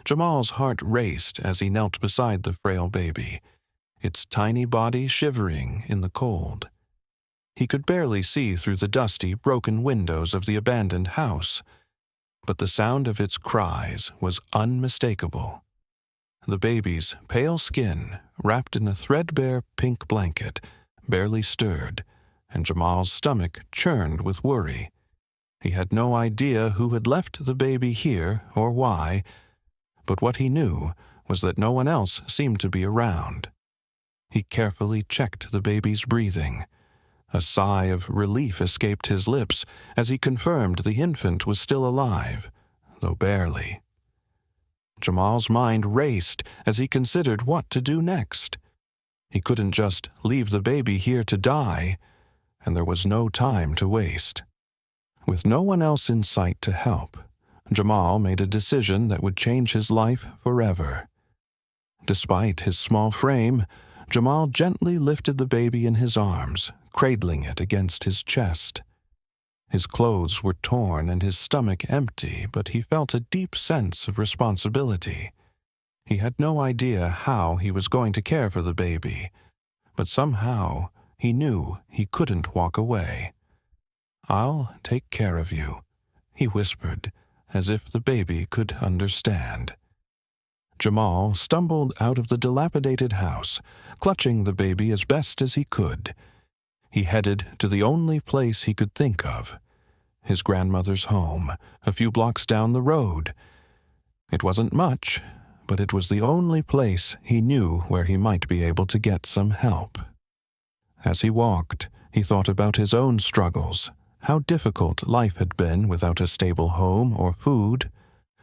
Jamal's heart raced as he knelt beside the frail baby, its tiny body shivering in the cold. He could barely see through the dusty, broken windows of the abandoned house, but the sound of its cries was unmistakable. The baby's pale skin, wrapped in a threadbare pink blanket, barely stirred, and Jamal's stomach churned with worry. He had no idea who had left the baby here or why, but what he knew was that no one else seemed to be around. He carefully checked the baby's breathing. A sigh of relief escaped his lips as he confirmed the infant was still alive, though barely. Jamal's mind raced as he considered what to do next. He couldn't just leave the baby here to die, and there was no time to waste. With no one else in sight to help, Jamal made a decision that would change his life forever. Despite his small frame, Jamal gently lifted the baby in his arms, cradling it against his chest. His clothes were torn and his stomach empty, but he felt a deep sense of responsibility. He had no idea how he was going to care for the baby, but somehow he knew he couldn't walk away. "I'll take care of you," he whispered, as if the baby could understand. Jamal stumbled out of the dilapidated house, clutching the baby as best as he could. He headed to the only place he could think of, his grandmother's home, a few blocks down the road. It wasn't much, but it was the only place he knew where he might be able to get some help. As he walked, he thought about his own struggles, how difficult life had been without a stable home or food,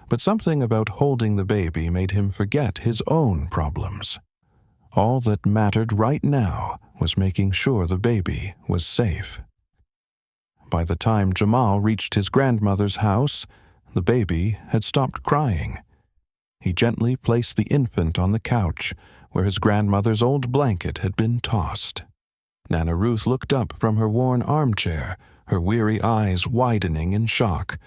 but something about holding the baby made him forget his own problems. All that mattered right now was making sure the baby was safe. By the time Jamal reached his grandmother's house, the baby had stopped crying. He gently placed the infant on the couch where his grandmother's old blanket had been tossed. Nana Ruth looked up from her worn armchair, her weary eyes widening in shock.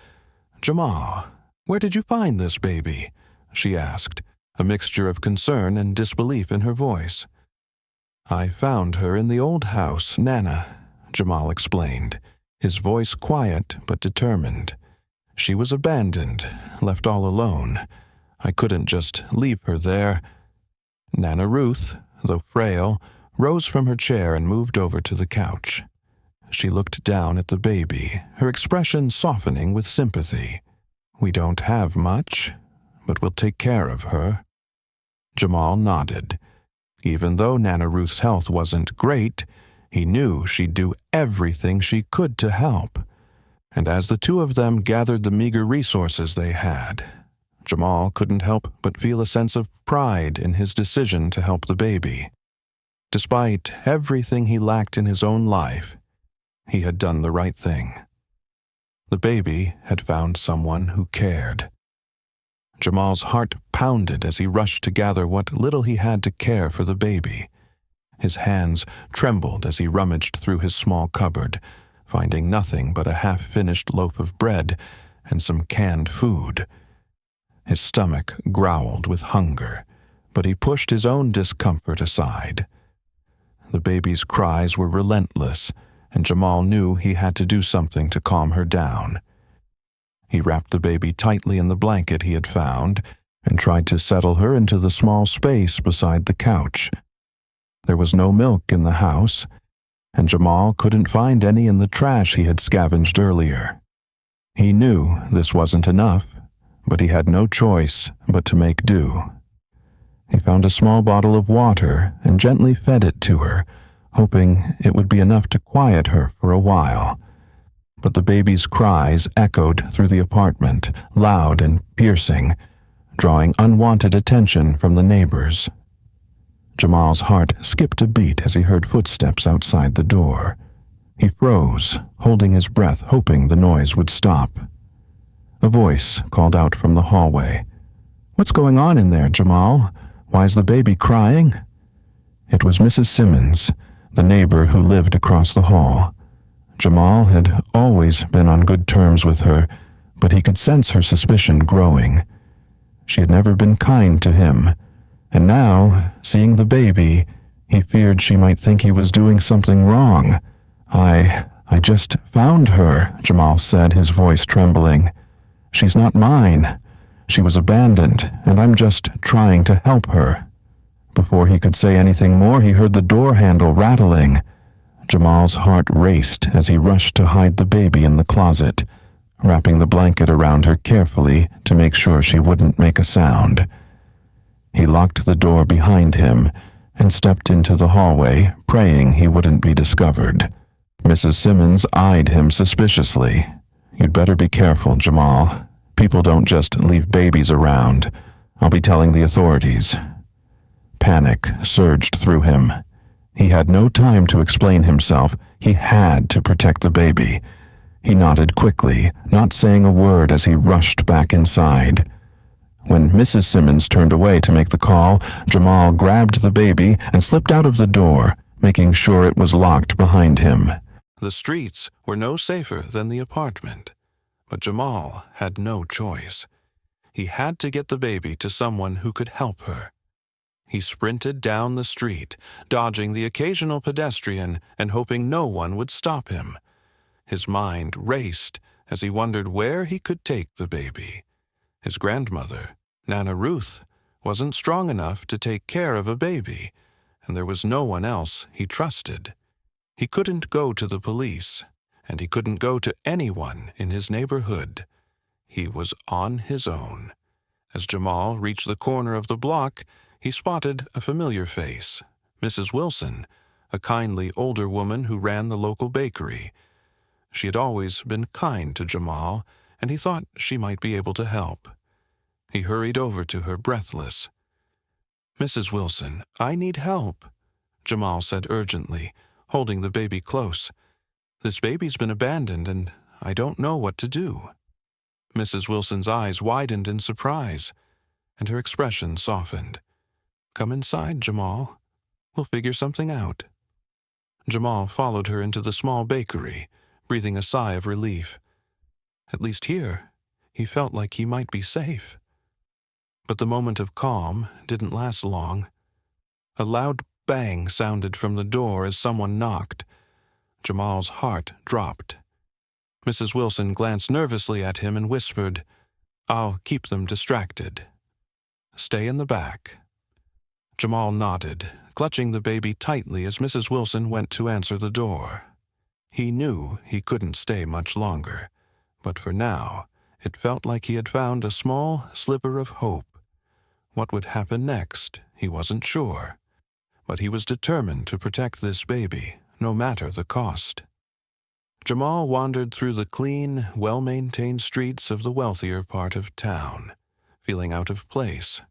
"Jamal, where did you find this baby?" she asked, a mixture of concern and disbelief in her voice. "I found her in the old house, Nana," Jamal explained, his voice quiet but determined. "She was abandoned, left all alone. I couldn't just leave her there." Nana Ruth, though frail, rose from her chair and moved over to the couch. She looked down at the baby, her expression softening with sympathy. "We don't have much, but we'll take care of her." Jamal nodded. Even though Nana Ruth's health wasn't great, he knew she'd do everything she could to help. And as the two of them gathered the meager resources they had, Jamal couldn't help but feel a sense of pride in his decision to help the baby. Despite everything he lacked in his own life, he had done the right thing. The baby had found someone who cared. Jamal's heart pounded as he rushed to gather what little he had to care for the baby. His hands trembled as he rummaged through his small cupboard, finding nothing but a half-finished loaf of bread and some canned food. His stomach growled with hunger, but he pushed his own discomfort aside. The baby's cries were relentless, and Jamal knew he had to do something to calm her down. He wrapped the baby tightly in the blanket he had found and tried to settle her into the small space beside the couch. There was no milk in the house, and Jamal couldn't find any in the trash he had scavenged earlier. He knew this wasn't enough, but he had no choice but to make do. He found a small bottle of water and gently fed it to her, hoping it would be enough to quiet her for a while. But the baby's cries echoed through the apartment, loud and piercing, drawing unwanted attention from the neighbors. Jamal's heart skipped a beat as he heard footsteps outside the door. He froze, holding his breath, hoping the noise would stop. A voice called out from the hallway. "What's going on in there, Jamal? Why's the baby crying?" It was Mrs. Simmons, the neighbor who lived across the hall. Jamal had always been on good terms with her, but he could sense her suspicion growing. She had never been kind to him, and now, seeing the baby, he feared she might think he was doing something wrong. I just found her, Jamal said, his voice trembling. She's not mine. She was abandoned, and I'm just trying to help her. Before he could say anything more, he heard the door handle rattling. Jamal's heart raced as he rushed to hide the baby in the closet, wrapping the blanket around her carefully to make sure she wouldn't make a sound. He locked the door behind him and stepped into the hallway, praying he wouldn't be discovered. Mrs. Simmons eyed him suspiciously. You'd better be careful, Jamal. People don't just leave babies around. I'll be telling the authorities. Panic surged through him. He had no time to explain himself. He had to protect the baby. He nodded quickly, not saying a word as he rushed back inside. When Mrs. Simmons turned away to make the call, Jamal grabbed the baby and slipped out of the door, making sure it was locked behind him. The streets were no safer than the apartment, but Jamal had no choice. He had to get the baby to someone who could help her. He sprinted down the street, dodging the occasional pedestrian and hoping no one would stop him. His mind raced as he wondered where he could take the baby. His grandmother, Nana Ruth, wasn't strong enough to take care of a baby, and there was no one else he trusted. He couldn't go to the police, and he couldn't go to anyone in his neighborhood. He was on his own. As Jamal reached the corner of the block, he spotted a familiar face, Mrs. Wilson, a kindly older woman who ran the local bakery. She had always been kind to Jamal, and he thought she might be able to help. He hurried over to her, breathless. "Mrs. Wilson, I need help," Jamal said urgently, holding the baby close. "This baby's been abandoned, and I don't know what to do." Mrs. Wilson's eyes widened in surprise, and her expression softened. "Come inside, Jamal. We'll figure something out." Jamal followed her into the small bakery, breathing a sigh of relief. At least here, he felt like he might be safe. But the moment of calm didn't last long. A loud bang sounded from the door as someone knocked. Jamal's heart dropped. Mrs. Wilson glanced nervously at him and whispered, "I'll keep them distracted. Stay in the back." Jamal nodded, clutching the baby tightly as Mrs. Wilson went to answer the door. He knew he couldn't stay much longer, but for now, it felt like he had found a small sliver of hope. What would happen next, he wasn't sure, but he was determined to protect this baby, no matter the cost. Jamal wandered through the clean, well-maintained streets of the wealthier part of town, feeling out of place.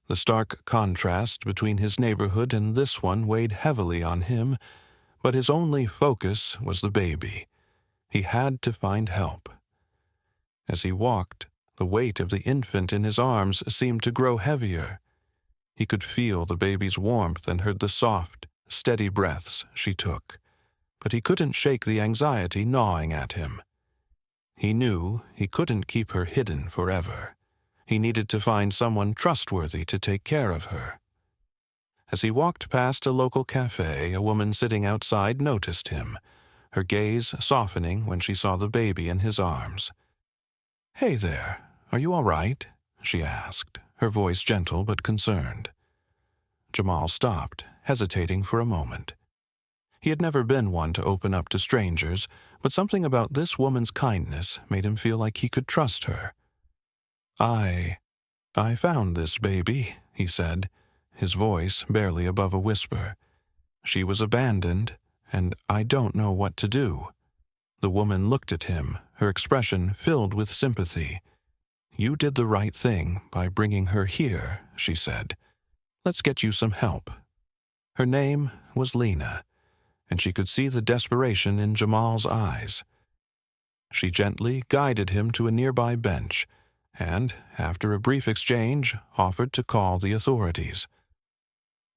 The stark contrast between his neighborhood and this one weighed heavily on him, but his only focus was the baby. He had to find help. As he walked, the weight of the infant in his arms seemed to grow heavier. He could feel the baby's warmth and heard the soft, steady breaths she took, but he couldn't shake the anxiety gnawing at him. He knew he couldn't keep her hidden forever. He needed to find someone trustworthy to take care of her. As he walked past a local cafe, a woman sitting outside noticed him, her gaze softening when she saw the baby in his arms. "Hey there, are you all right?" she asked, her voice gentle but concerned. Jamal stopped, hesitating for a moment. He had never been one to open up to strangers, but something about this woman's kindness made him feel like he could trust her. I found this baby," he said, his voice barely above a whisper. "She was abandoned, and I don't know what to do." The woman looked at him, her expression filled with sympathy. "You did the right thing by bringing her here," she said. "Let's get you some help." Her name was Lena, and she could see the desperation in Jamal's eyes. She gently guided him to a nearby bench, and, after a brief exchange, offered to call the authorities.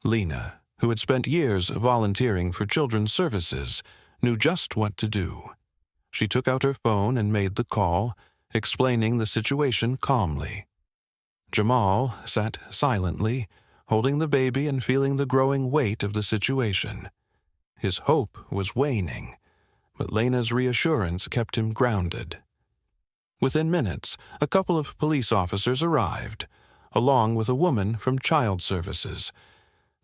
Lena, who had spent years volunteering for children's services, knew just what to do. She took out her phone and made the call, explaining the situation calmly. Jamal sat silently, holding the baby and feeling the growing weight of the situation. His hope was waning, but Lena's reassurance kept him grounded. Within minutes, a couple of police officers arrived, along with a woman from Child Services.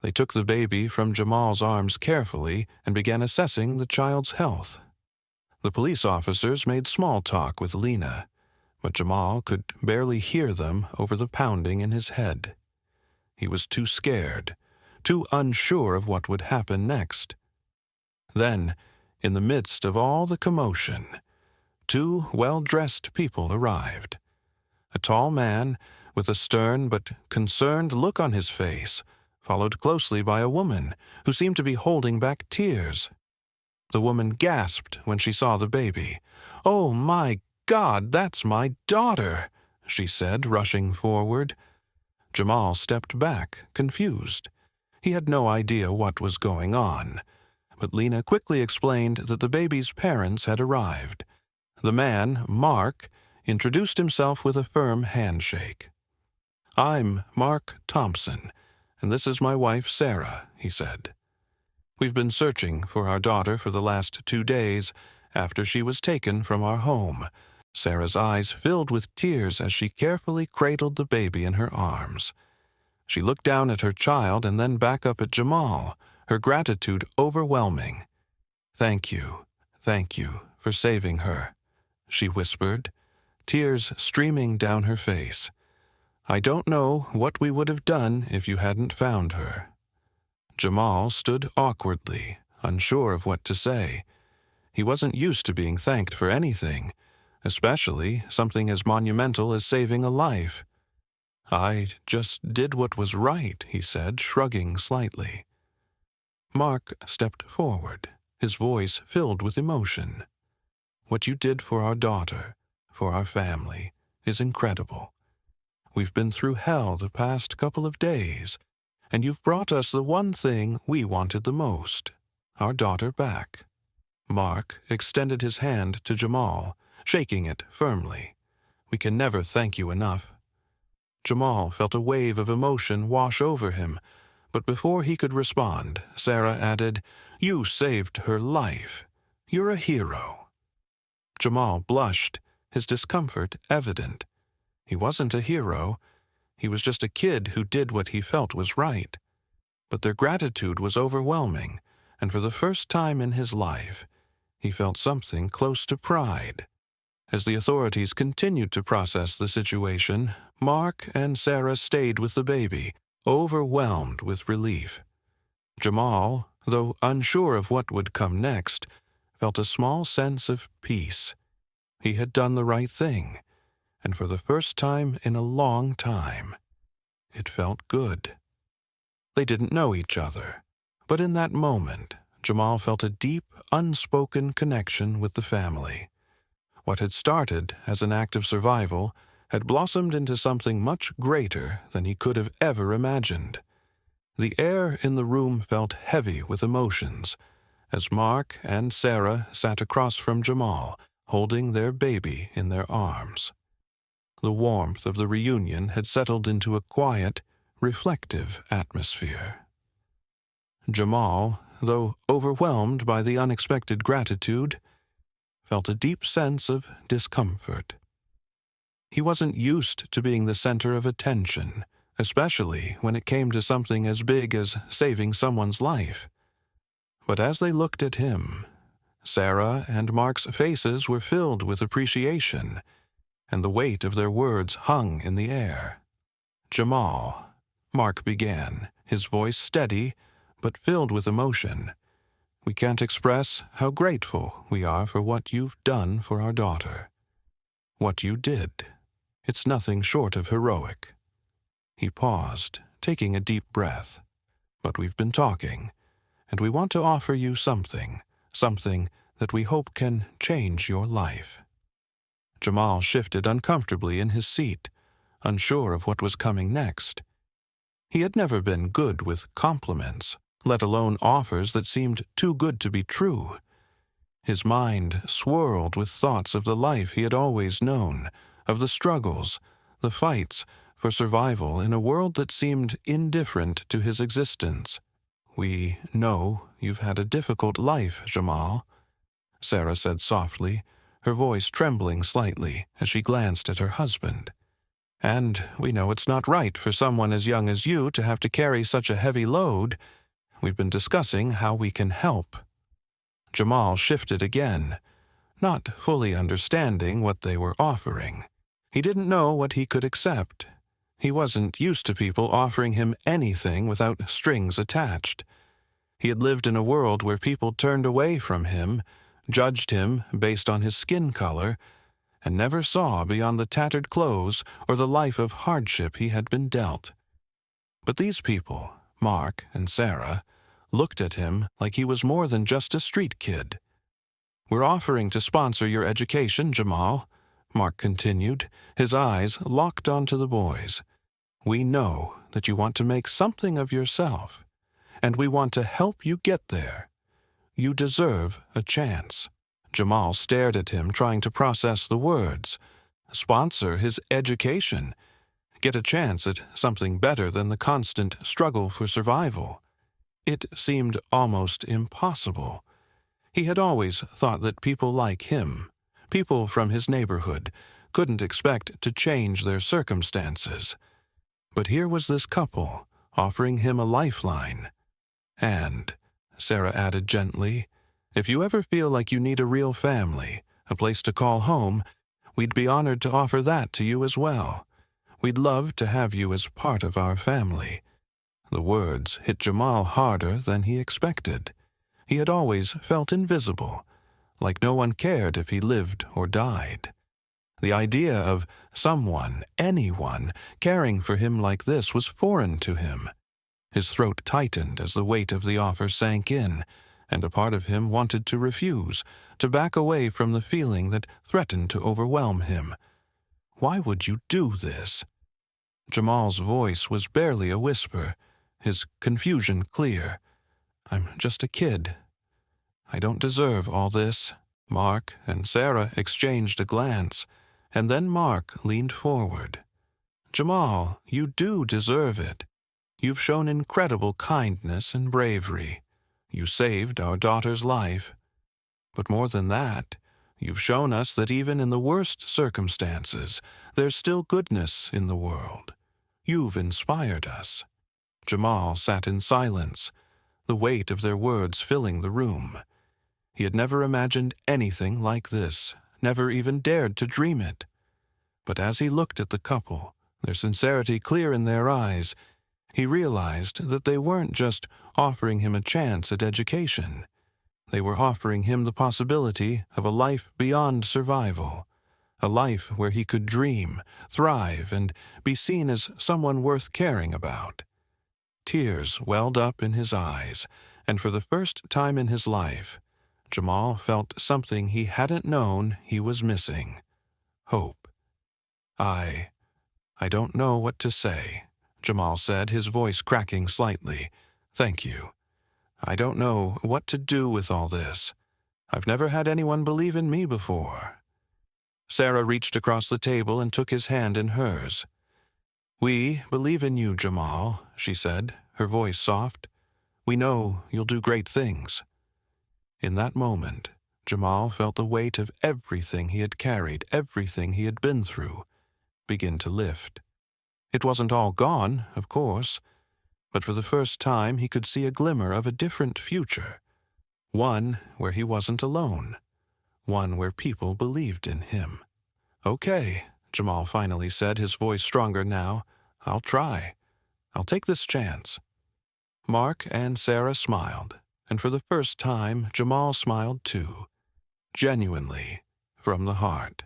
They took the baby from Jamal's arms carefully and began assessing the child's health. The police officers made small talk with Lena, but Jamal could barely hear them over the pounding in his head. He was too scared, too unsure of what would happen next. Then, in the midst of all the commotion, two well-dressed people arrived. A tall man, with a stern but concerned look on his face, followed closely by a woman who seemed to be holding back tears. The woman gasped when she saw the baby. "Oh, my God, that's my daughter," she said, rushing forward. Jamal stepped back, confused. He had no idea what was going on, but Lena quickly explained that the baby's parents had arrived. The man, Mark, introduced himself with a firm handshake. "I'm Mark Thompson, and this is my wife, Sarah," he said. "We've been searching for our daughter for the last 2 days after she was taken from our home." Sarah's eyes filled with tears as she carefully cradled the baby in her arms. She looked down at her child and then back up at Jamal, her gratitude overwhelming. Thank you for saving her," she whispered, tears streaming down her face. "I don't know what we would have done if you hadn't found her." Jamal stood awkwardly, unsure of what to say. He wasn't used to being thanked for anything, especially something as monumental as saving a life. "I just did what was right," he said, shrugging slightly. Mark stepped forward, his voice filled with emotion. "What you did for our daughter, for our family, is incredible. We've been through hell the past couple of days, and you've brought us the one thing we wanted the most, our daughter back." Mark extended his hand to Jamal, shaking it firmly. "We can never thank you enough." Jamal felt a wave of emotion wash over him, but before he could respond, Sarah added, "You saved her life. You're a hero." Jamal blushed, his discomfort evident. He wasn't a hero. He was just a kid who did what he felt was right. But their gratitude was overwhelming, and for the first time in his life, he felt something close to pride. As the authorities continued to process the situation, Mark and Sarah stayed with the baby, overwhelmed with relief. Jamal, though unsure of what would come next, felt a small sense of peace. He had done the right thing, and for the first time in a long time, it felt good. They didn't know each other, but in that moment, Jamal felt a deep, unspoken connection with the family. What had started as an act of survival had blossomed into something much greater than he could have ever imagined. The air in the room felt heavy with emotions as Mark and Sarah sat across from Jamal, holding their baby in their arms. The warmth of the reunion had settled into a quiet, reflective atmosphere. Jamal, though overwhelmed by the unexpected gratitude, felt a deep sense of discomfort. He wasn't used to being the center of attention, especially when it came to something as big as saving someone's life. But as they looked at him, Sarah and Mark's faces were filled with appreciation, and the weight of their words hung in the air. "Jamal," Mark began, his voice steady but filled with emotion, "we can't express how grateful we are for what you've done for our daughter. What you did, it's nothing short of heroic." He paused, taking a deep breath. "But we've been talking, and we want to offer you something that we hope can change your life." Jamal shifted uncomfortably in his seat, unsure of what was coming next. He had never been good with compliments, let alone offers that seemed too good to be true. His mind swirled with thoughts of the life he had always known, of the struggles, the fights for survival in a world that seemed indifferent to his existence. "We know you've had a difficult life, Jamal," Sarah said softly, her voice trembling slightly as she glanced at her husband. "And we know it's not right for someone as young as you to have to carry such a heavy load. We've been discussing how we can help." Jamal shifted again, not fully understanding what they were offering. He didn't know what he could accept. He wasn't used to people offering him anything without strings attached. He had lived in a world where people turned away from him, judged him based on his skin color, and never saw beyond the tattered clothes or the life of hardship he had been dealt. But these people, Mark and Sarah, looked at him like he was more than just a street kid. "We're offering to sponsor your education, Jamal," Mark continued, his eyes locked onto the boys. "We know that you want to make something of yourself, and we want to help you get there. You deserve a chance." Jamal stared at him, trying to process the words. Sponsor his education. Get a chance at something better than the constant struggle for survival. It seemed almost impossible. He had always thought that people like him, people from his neighborhood, couldn't expect to change their circumstances. But here was this couple offering him a lifeline. "And," Sarah added gently, "if you ever feel like you need a real family, a place to call home, we'd be honored to offer that to you as well. We'd love to have you as part of our family." The words hit Jamal harder than he expected. He had always felt invisible, like no one cared if he lived or died. The idea of someone, anyone, caring for him like this was foreign to him. His throat tightened as the weight of the offer sank in, and a part of him wanted to refuse, to back away from the feeling that threatened to overwhelm him. Why would you do this? Jamal's voice was barely a whisper, his confusion clear. "I'm just a kid. I don't deserve all this." Mark and Sarah exchanged a glance, and then Mark leaned forward. "Jamal, you do deserve it. You've shown incredible kindness and bravery. You saved our daughter's life. But more than that, you've shown us that even in the worst circumstances, there's still goodness in the world. You've inspired us." Jamal sat in silence, the weight of their words filling the room. He had never imagined anything like this, never even dared to dream it. But as he looked at the couple, their sincerity clear in their eyes, he realized that they weren't just offering him a chance at education. They were offering him the possibility of a life beyond survival, a life where he could dream, thrive, and be seen as someone worth caring about. Tears welled up in his eyes, and for the first time in his life, Jamal felt something he hadn't known he was missing: hope. I don't know what to say," Jamal said, his voice cracking slightly. "Thank you. I don't know what to do with all this. I've never had anyone believe in me before." Sarah reached across the table and took his hand in hers. "We believe in you, Jamal," she said, her voice soft. "We know you'll do great things." In that moment, Jamal felt the weight of everything he had carried, everything he had been through, begin to lift. It wasn't all gone, of course, but for the first time he could see a glimmer of a different future, one where he wasn't alone, one where people believed in him. "Okay," Jamal finally said, his voice stronger now. "I'll try. I'll take this chance." Mark and Sarah smiled, and for the first time Jamal smiled too, genuinely, from the heart.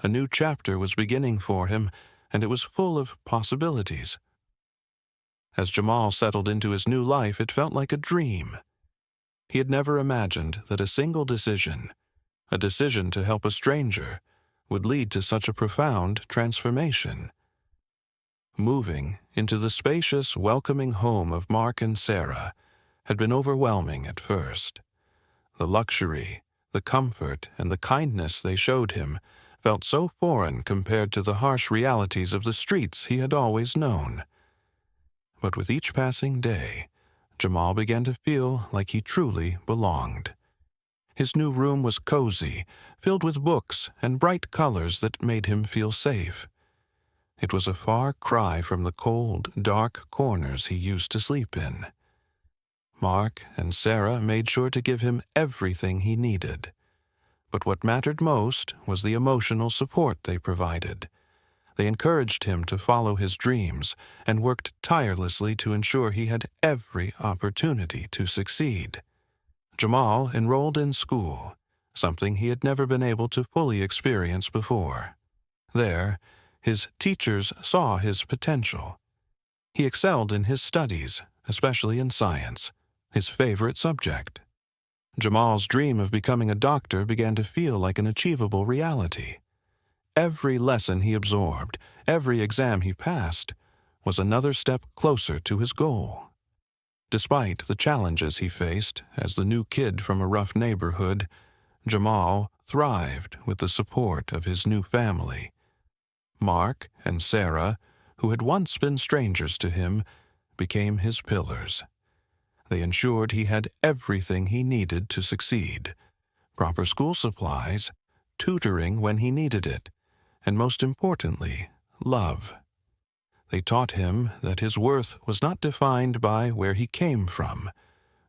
A new chapter was beginning for him, and it was full of possibilities. As Jamal settled into his new life, it felt like a dream. He had never imagined that a single decision, a decision to help a stranger, would lead to such a profound transformation. Moving into the spacious, welcoming home of Mark and Sarah had been overwhelming at first. The luxury, the comfort, and the kindness they showed him felt so foreign compared to the harsh realities of the streets he had always known. But with each passing day, Jamal began to feel like he truly belonged. His new room was cozy, filled with books and bright colors that made him feel safe. It was a far cry from the cold, dark corners he used to sleep in. Mark and Sarah made sure to give him everything he needed. But what mattered most was the emotional support they provided. They encouraged him to follow his dreams and worked tirelessly to ensure he had every opportunity to succeed. Jamal enrolled in school, something he had never been able to fully experience before. There, his teachers saw his potential. He excelled in his studies, especially in science, his favorite subject. Jamal's dream of becoming a doctor began to feel like an achievable reality. Every lesson he absorbed, every exam he passed, was another step closer to his goal. Despite the challenges he faced as the new kid from a rough neighborhood, Jamal thrived with the support of his new family. Mark and Sarah, who had once been strangers to him, became his pillars. They ensured he had everything he needed to succeed: proper school supplies, tutoring when he needed it, and most importantly, love. They taught him that his worth was not defined by where he came from,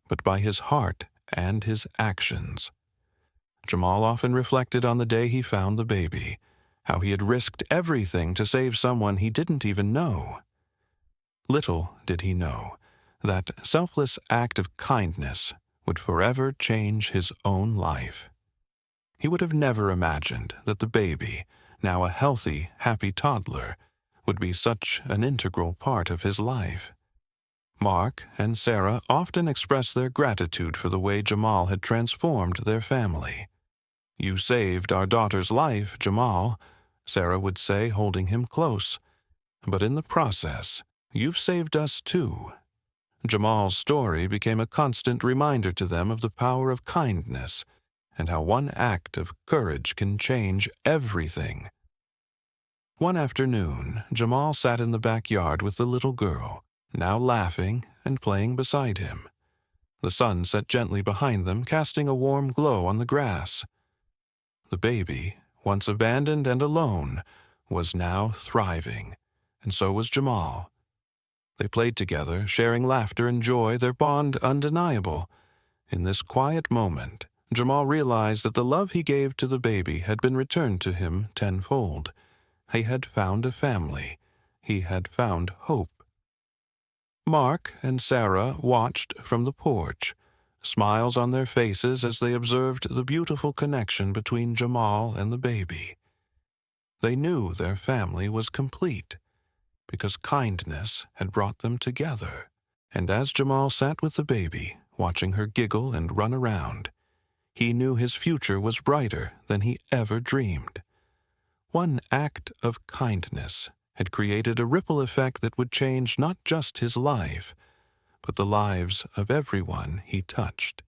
but by his heart and his actions. Jamal often reflected on the day he found the baby, how he had risked everything to save someone he didn't even know. Little did he know that selfless act of kindness would forever change his own life. He would have never imagined that the baby, now a healthy, happy toddler, would be such an integral part of his life. Mark and Sarah often expressed their gratitude for the way Jamal had transformed their family. "You saved our daughter's life, Jamal," Sarah would say, holding him close. "But in the process, you've saved us too." Jamal's story became a constant reminder to them of the power of kindness and how one act of courage can change everything. One afternoon, Jamal sat in the backyard with the little girl, now laughing and playing beside him. The sun set gently behind them, casting a warm glow on the grass. The baby, once abandoned and alone, was now thriving, and so was Jamal. They played together, sharing laughter and joy, their bond undeniable. In this quiet moment, Jamal realized that the love he gave to the baby had been returned to him tenfold. He had found a family. He had found hope. Mark and Sarah watched from the porch, smiles on their faces as they observed the beautiful connection between Jamal and the baby. They knew their family was complete, because kindness had brought them together. And as Jamal sat with the baby, watching her giggle and run around, he knew his future was brighter than he ever dreamed. One act of kindness had created a ripple effect that would change not just his life, but the lives of everyone he touched.